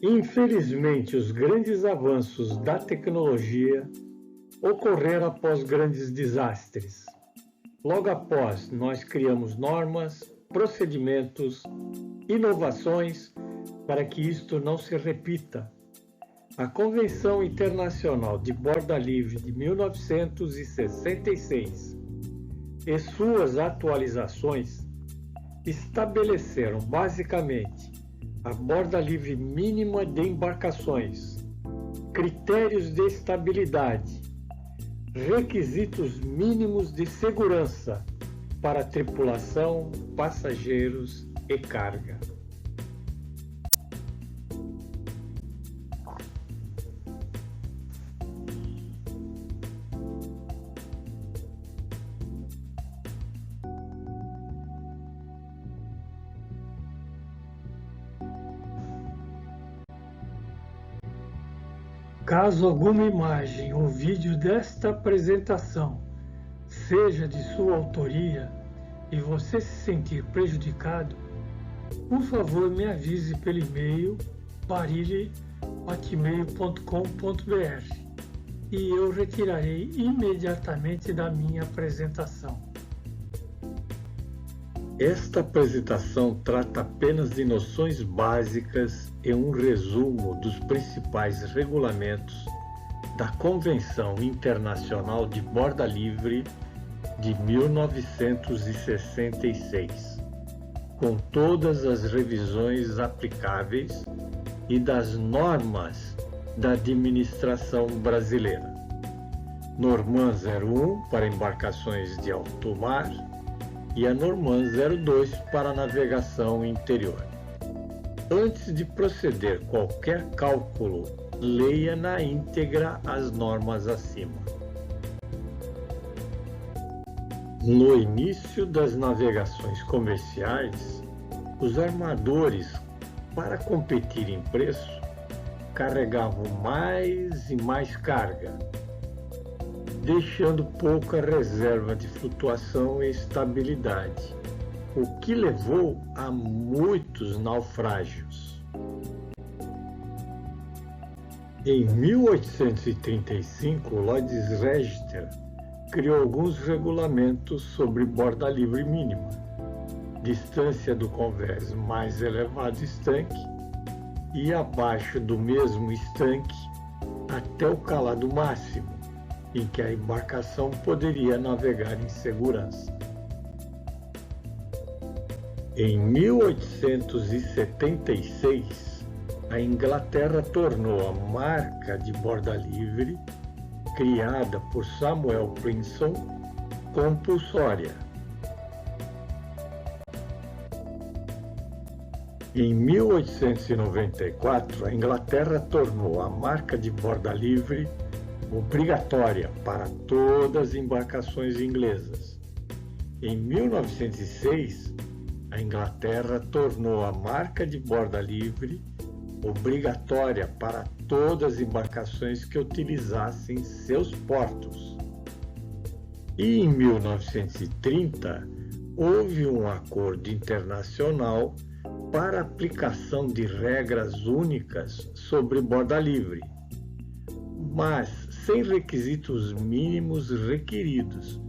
Infelizmente, os grandes avanços da tecnologia ocorreram após grandes desastres. Logo após, nós criamos normas, procedimentos, inovações para que isto não se repita. A Convenção Internacional de Borda Livre de 1966 e suas atualizações estabeleceram basicamente a borda livre mínima de embarcações, critérios de estabilidade, requisitos mínimos de segurança para tripulação, passageiros e carga. Caso alguma imagem ou vídeo desta apresentação seja de sua autoria e você se sentir prejudicado, por favor me avise pelo e-mail barile@gmail.com.br e eu retirarei imediatamente da minha apresentação. Esta apresentação trata apenas de noções básicas e um resumo dos principais regulamentos da Convenção Internacional de Borda Livre de 1966, com todas as revisões aplicáveis e das normas da administração brasileira. Norman 01 para embarcações de alto mar e a Norman 02 para navegação interior. Antes de proceder qualquer cálculo, leia na íntegra as normas acima. No início das navegações comerciais, os armadores, para competir em preço, carregavam mais e mais carga, deixando pouca reserva de flutuação e estabilidade, o que levou a muitos naufrágios. Em 1835, Lloyd Register criou alguns regulamentos sobre borda livre mínima, distância do convés mais elevado estanque e abaixo do mesmo estanque até o calado máximo, em que a embarcação poderia navegar em segurança. Em 1876, a Inglaterra tornou a marca de borda livre, criada por Samuel Princeton, compulsória. Em 1894, a Inglaterra tornou a marca de borda livre obrigatória para todas as embarcações inglesas. Em 1906, a Inglaterra tornou a marca de borda livre obrigatória para todas as embarcações que utilizassem seus portos. E em 1930, houve um acordo internacional para aplicação de regras únicas sobre borda livre, mas sem requisitos mínimos requeridos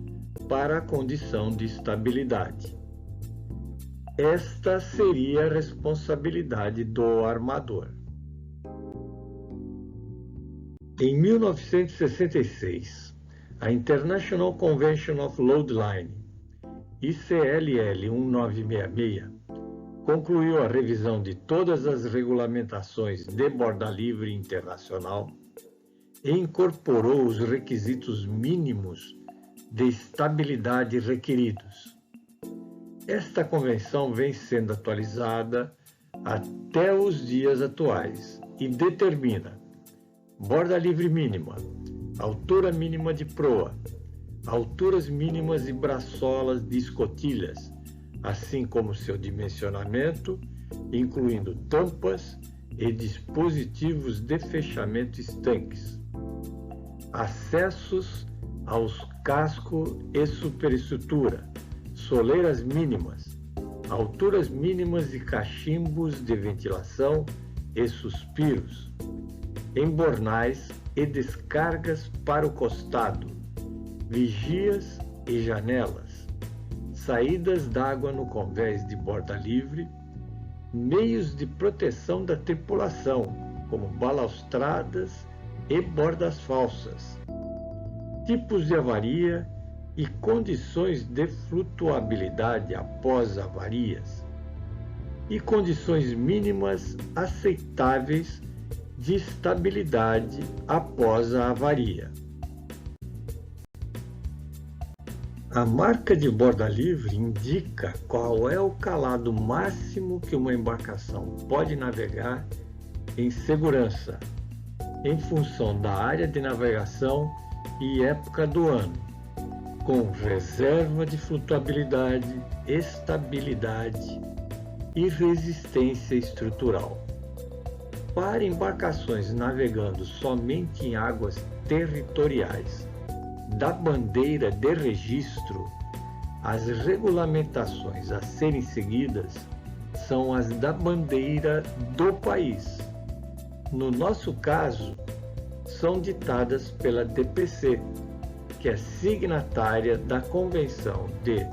para a condição de estabilidade. Esta seria a responsabilidade do armador. Em 1966, a International Convention of Load Line, ICLL 1966, concluiu a revisão de todas as regulamentações de borda livre internacional e incorporou os requisitos mínimos de estabilidade requeridos. Esta convenção vem sendo atualizada até os dias atuais e determina borda livre mínima, altura mínima de proa, alturas mínimas de braçolas de escotilhas, assim como seu dimensionamento, incluindo tampas e dispositivos de fechamento estanques, acessos aos casco e superestrutura, soleiras mínimas, alturas mínimas de cachimbos de ventilação e suspiros, embornais e descargas para o costado, vigias e janelas, saídas d'água no convés de borda livre, meios de proteção da tripulação, como balaustradas e bordas falsas, tipos de avaria e condições de flutuabilidade após avarias, e condições mínimas aceitáveis de estabilidade após a avaria. A marca de borda livre indica qual é o calado máximo que uma embarcação pode navegar em segurança, em função da área de navegação e época do ano, com reserva de flutuabilidade, estabilidade e resistência estrutural. Para embarcações navegando somente em águas territoriais da bandeira de registro, as regulamentações a serem seguidas são as da bandeira do país. No nosso caso, são ditadas pela DPC, que é signatária da Convenção de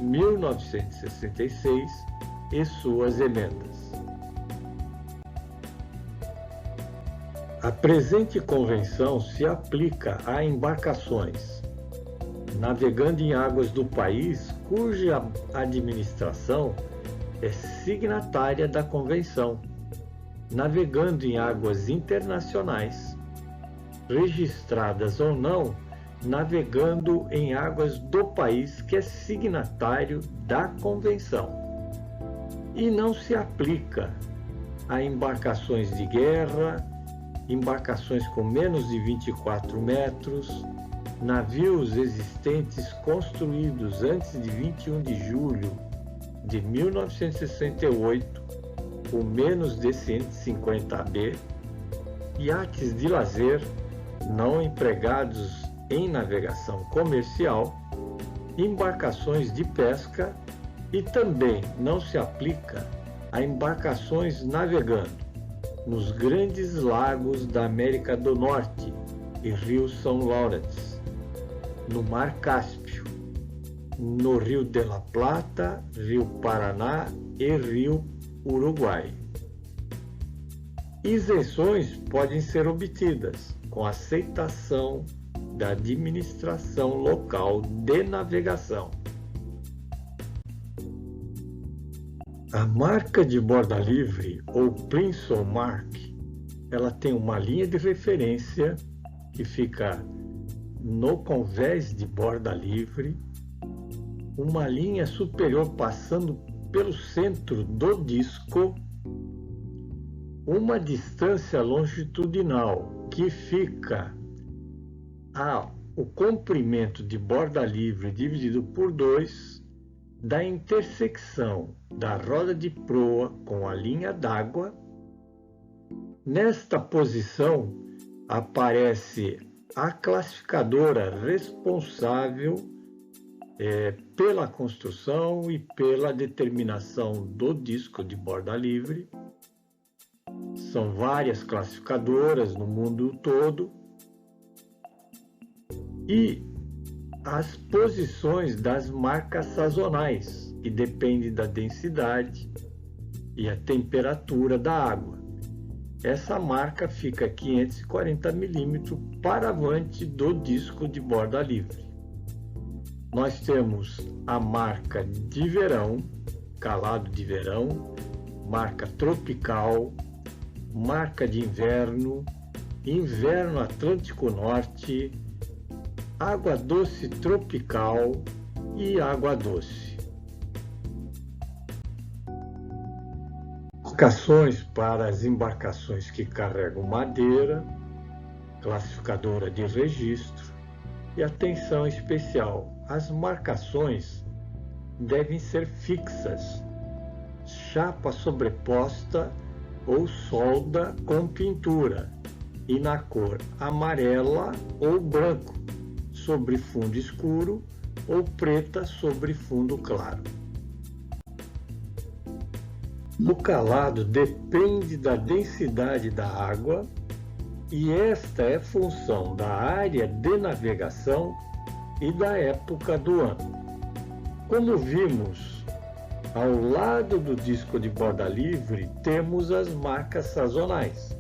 1966 e suas emendas. A presente convenção se aplica a embarcações navegando em águas do país cuja administração é signatária da convenção, navegando em águas internacionais, registradas ou não, navegando em águas do país que é signatário da convenção, e não se aplica a embarcações de guerra, embarcações com menos de 24 metros, navios existentes construídos antes de 21 de julho de 1968, com menos de 150 AB, iates de lazer não empregados em navegação comercial, embarcações de pesca, e também não se aplica a embarcações navegando nos grandes lagos da América do Norte e Rio São Lawrence, no Mar Cáspio, no Rio de la Plata, Rio Paraná e Rio Uruguai. Isenções podem ser obtidas com aceitação da administração local de navegação. A marca de borda livre, ou Plimsoll Mark, ela tem uma linha de referência que fica no convés de borda livre, uma linha superior passando pelo centro do disco, uma distância longitudinal que fica o comprimento de borda livre dividido por 2 da intersecção da roda de proa com a linha d'água. Nesta posição aparece a classificadora responsável pela construção e pela determinação do disco de borda livre. São várias classificadoras no mundo todo. E as posições das marcas sazonais, que dependem da densidade e a temperatura da água. Essa marca fica a 540 milímetros para avante do disco de borda livre. Nós temos a marca de verão, calado de verão, marca tropical, marca de inverno, inverno Atlântico Norte, água doce tropical e água doce. Classificações para as embarcações que carregam madeira, classificadora de registro, e atenção especial, as marcações devem ser fixas, chapa sobreposta ou solda com pintura, e na cor amarela ou branco, sobre fundo escuro, ou preta sobre fundo claro. O calado depende da densidade da água e esta é função da área de navegação e da época do ano. Como vimos, ao lado do disco de borda livre temos as marcas sazonais.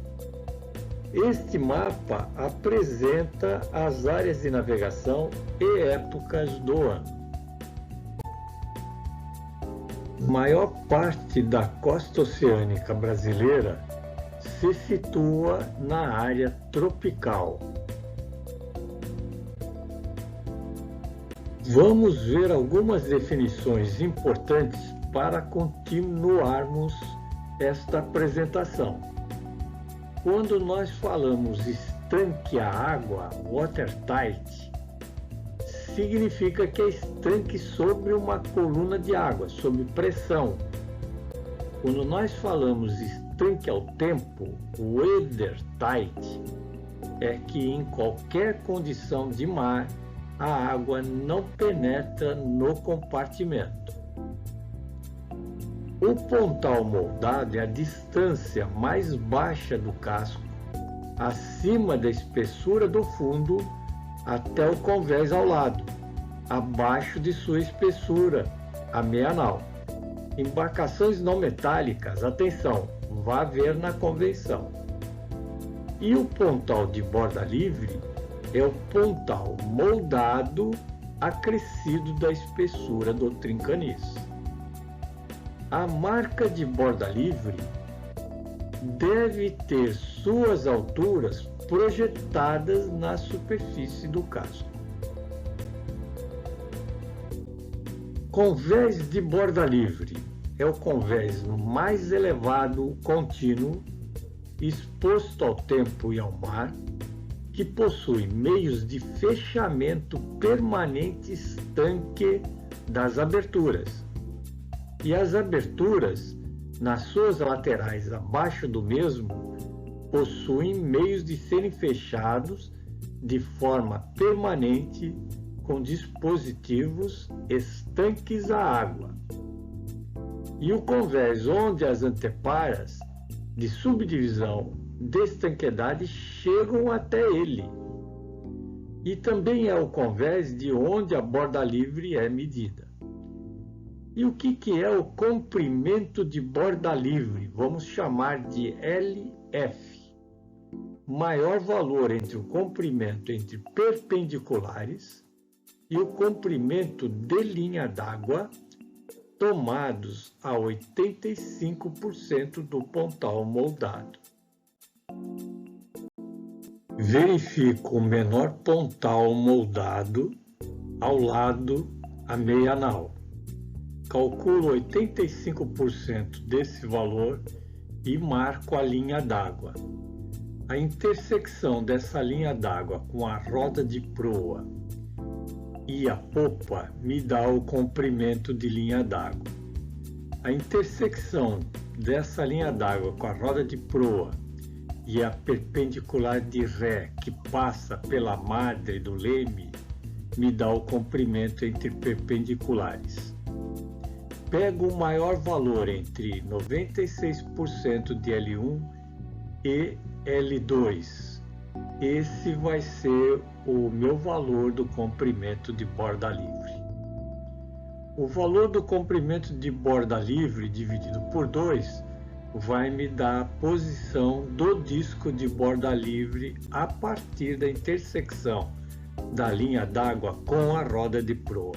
Este mapa apresenta as áreas de navegação e épocas do ano. Maior parte da costa oceânica brasileira se situa na área tropical. Vamos ver algumas definições importantes para continuarmos esta apresentação. Quando nós falamos estanque à água, watertight, significa que é estanque sobre uma coluna de água, sob pressão. Quando nós falamos estanque ao tempo, weathertight, é que em qualquer condição de mar, a água não penetra no compartimento. O pontal moldado é a distância mais baixa do casco, acima da espessura do fundo, até o convés ao lado, abaixo de sua espessura, a meia nau. Embarcações não metálicas, atenção, vá ver na convenção. E o pontal de borda livre é o pontal moldado acrescido da espessura do trincanis. A marca de borda livre deve ter suas alturas projetadas na superfície do casco. Convés de borda livre é o convés mais elevado contínuo, exposto ao tempo e ao mar, que possui meios de fechamento permanente estanque das aberturas. E as aberturas, nas suas laterais abaixo do mesmo, possuem meios de serem fechados de forma permanente com dispositivos estanques à água. E o convés onde as anteparas de subdivisão de estanqueidade chegam até ele. E também é o convés de onde a borda livre é medida. E o que é o comprimento de borda livre? Vamos chamar de LF. Maior valor entre o comprimento entre perpendiculares e o comprimento de linha d'água, tomados a 85% do pontal moldado. Verifico o menor pontal moldado ao lado a meia nau. Calculo 85% desse valor e marco a linha d'água. A intersecção dessa linha d'água com a roda de proa e a popa me dá o comprimento de linha d'água. A intersecção dessa linha d'água com a roda de proa e a perpendicular de ré que passa pela madre do leme me dá o comprimento entre perpendiculares. Pego o maior valor entre 96% de L1 e L2. Esse vai ser o meu valor do comprimento de borda livre. O valor do comprimento de borda livre dividido por 2 vai me dar a posição do disco de borda livre a partir da intersecção da linha d'água com a roda de proa.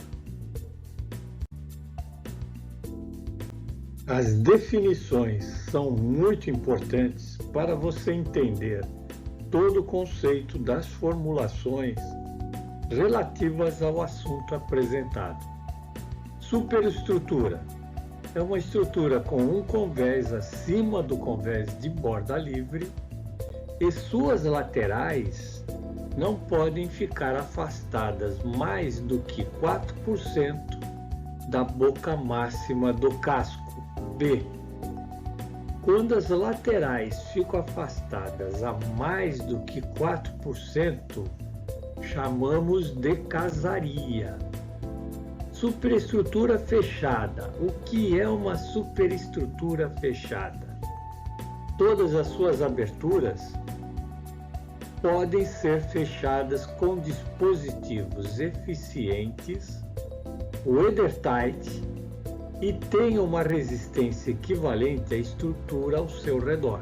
As definições são muito importantes para você entender todo o conceito das formulações relativas ao assunto apresentado. Superestrutura é uma estrutura com um convés acima do convés de borda livre e suas laterais não podem ficar afastadas mais do que 4% da boca máxima do casco. B. Quando as laterais ficam afastadas a mais do que 4%, chamamos de casaria. Superestrutura fechada. O que é uma superestrutura fechada? Todas as suas aberturas podem ser fechadas com dispositivos eficientes, weathertight, e tenham uma resistência equivalente à estrutura ao seu redor.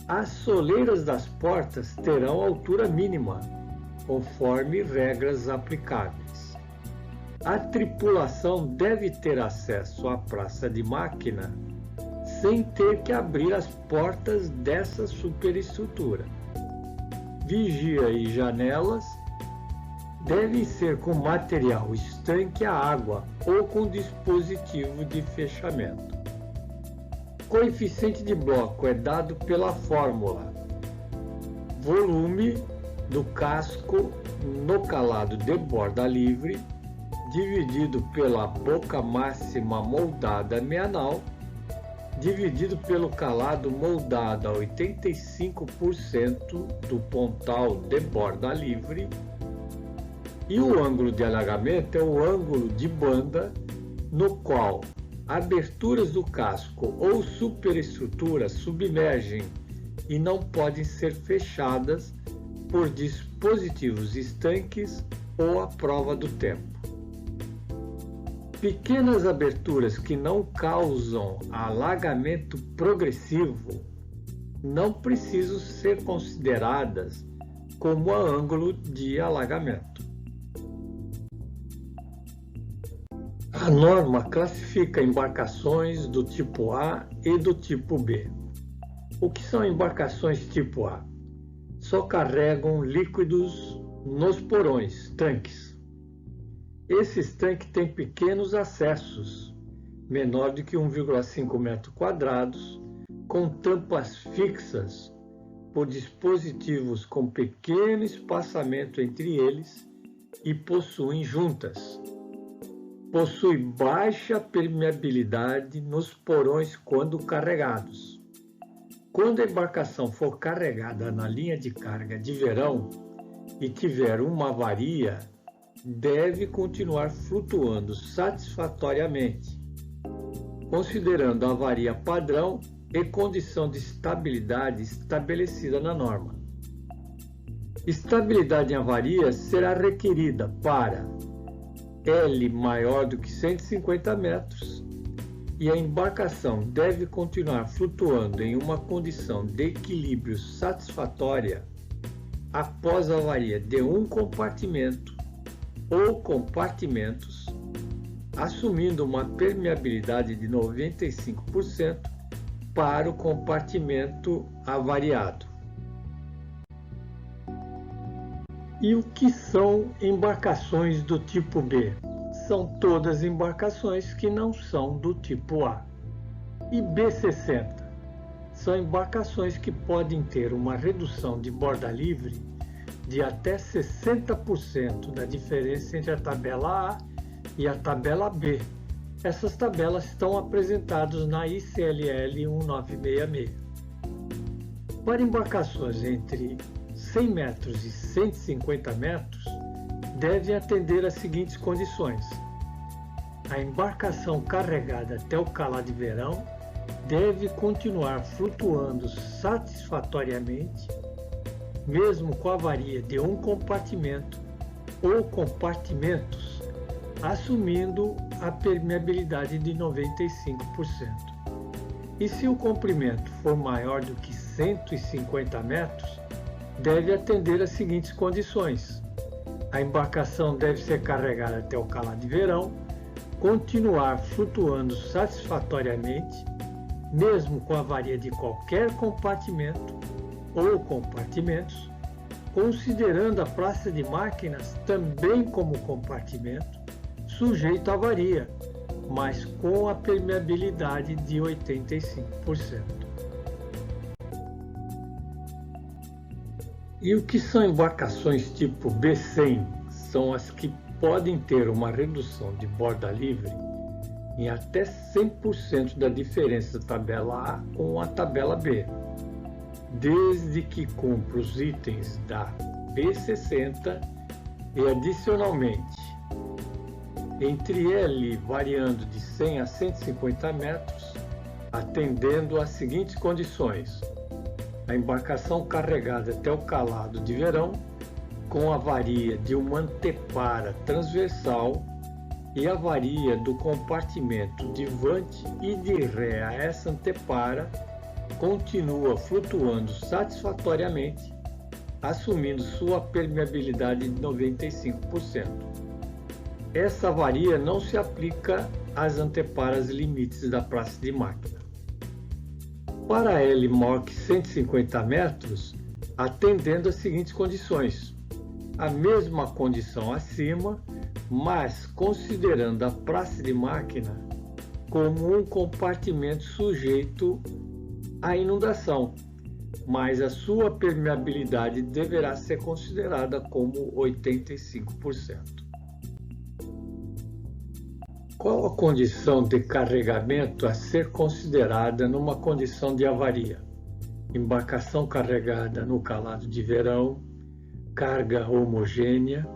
As soleiras das portas terão altura mínima, conforme regras aplicáveis. A tripulação deve ter acesso à praça de máquina sem ter que abrir as portas dessa superestrutura. Vigia e janelas devem ser com material estanque à água ou com dispositivo de fechamento. Coeficiente de bloco é dado pela fórmula volume do casco no calado de borda livre dividido pela boca máxima moldada meanal dividido pelo calado moldado a 85% do pontal de borda livre, e o ângulo de alagamento é o ângulo de banda no qual aberturas do casco ou superestrutura submergem e não podem ser fechadas por dispositivos estanques ou à prova do tempo. Pequenas aberturas que não causam alagamento progressivo não precisam ser consideradas como a ângulo de alagamento. A norma classifica embarcações do tipo A e do tipo B. O que são embarcações tipo A? Só carregam líquidos nos porões, tanques. Esses tanques têm pequenos acessos, menor do que 1,5 metros quadrados, com tampas fixas por dispositivos com pequeno espaçamento entre eles e possuem juntas. Possui baixa permeabilidade nos porões quando carregados. Quando a embarcação for carregada na linha de carga de verão e tiver uma avaria, deve continuar flutuando satisfatoriamente, considerando a avaria padrão e condição de estabilidade estabelecida na norma. Estabilidade em avaria será requerida para L maior do que 150 metros e a embarcação deve continuar flutuando em uma condição de equilíbrio satisfatória após a avaria de um compartimento ou compartimentos, assumindo uma permeabilidade de 95% para o compartimento avariado. E o que são embarcações do tipo B? São todas embarcações que não são do tipo A. E B60? São embarcações que podem ter uma redução de borda livre de até 60% da diferença entre a tabela A e a tabela B. Essas tabelas estão apresentadas na ICLL 1966. Para embarcações entre 100 metros e 150 metros, devem atender às seguintes condições. A embarcação carregada até o calado de verão deve continuar flutuando satisfatoriamente, mesmo com a avaria de um compartimento ou compartimentos, assumindo a permeabilidade de 95%. E se o comprimento for maior do que 150 metros, deve atender às seguintes condições. A embarcação deve ser carregada até o calado de verão, continuar flutuando satisfatoriamente, mesmo com a avaria de qualquer compartimento ou compartimentos, considerando a praça de máquinas também como compartimento, sujeito à avaria, mas com a permeabilidade de 85%. E o que são embarcações tipo B100? São as que podem ter uma redução de borda livre em até 100% da diferença da tabela A com a tabela B, desde que cumpra os itens da B60 e, adicionalmente, entre L variando de 100 a 150 metros, atendendo às seguintes condições: a embarcação carregada até o calado de verão, com avaria de uma antepara transversal e avaria do compartimento de vante e de ré a essa antepara, continua flutuando satisfatoriamente, assumindo sua permeabilidade de 95%. Essa avaria não se aplica às anteparas limites da praça de máquina. Para L maior que 150 metros, atendendo às seguintes condições: a mesma condição acima, mas considerando a praça de máquina como um compartimento sujeito à inundação, mas a sua permeabilidade deverá ser considerada como 85%. Qual a condição de carregamento a ser considerada numa condição de avaria? Embarcação carregada no calado de verão, carga homogênea,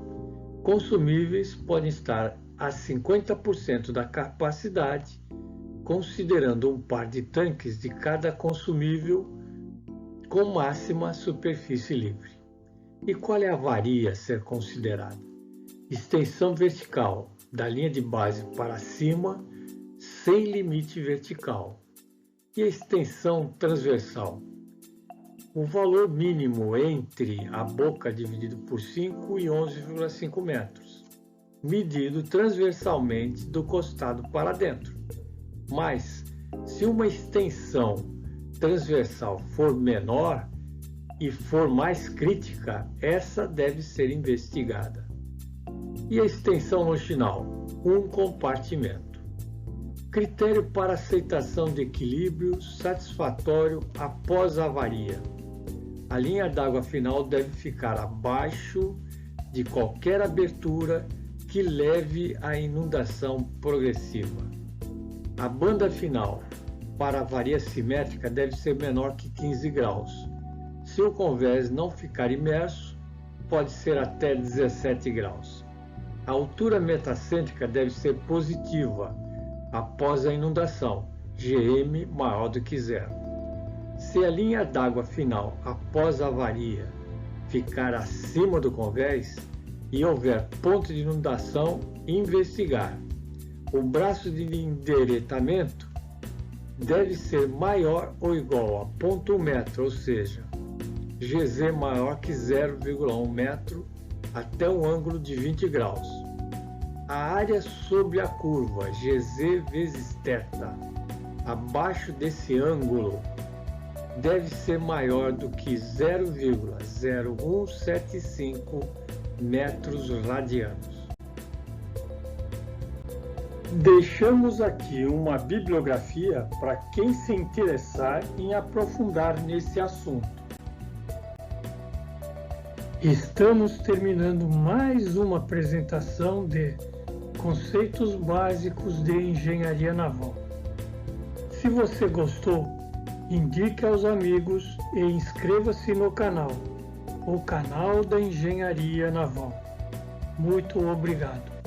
consumíveis podem estar a 50% da capacidade, considerando um par de tanques de cada consumível com máxima superfície livre. E qual é a avaria a ser considerada? Extensão vertical da linha de base para cima, sem limite vertical. E a extensão transversal? O valor mínimo entre a boca dividido por 5 e 11,5 metros, medido transversalmente do costado para dentro. Mas, se uma extensão transversal for menor e for mais crítica, essa deve ser investigada. E a extensão longitudinal? Um compartimento. Critério para aceitação de equilíbrio satisfatório após a avaria. A linha d'água final deve ficar abaixo de qualquer abertura que leve à inundação progressiva. A banda final para a avaria simétrica deve ser menor que 15 graus. Se o convés não ficar imerso, pode ser até 17 graus. A altura metacêntrica deve ser positiva após a inundação, GM maior do que zero. Se a linha d'água final após a avaria ficar acima do convés e houver ponto de inundação, investigar. O braço de endireitamento deve ser maior ou igual a 0,1 metro, ou seja, GZ maior que 0,1 metro até um ângulo de 20 graus. A área sobre a curva GZ vezes θ abaixo desse ângulo deve ser maior do que 0,0175 metros radianos. Deixamos aqui uma bibliografia para quem se interessar em aprofundar nesse assunto. Estamos terminando mais uma apresentação de Conceitos Básicos de Engenharia Naval. Se você gostou, indique aos amigos e inscreva-se no canal, o canal da Engenharia Naval. Muito obrigado.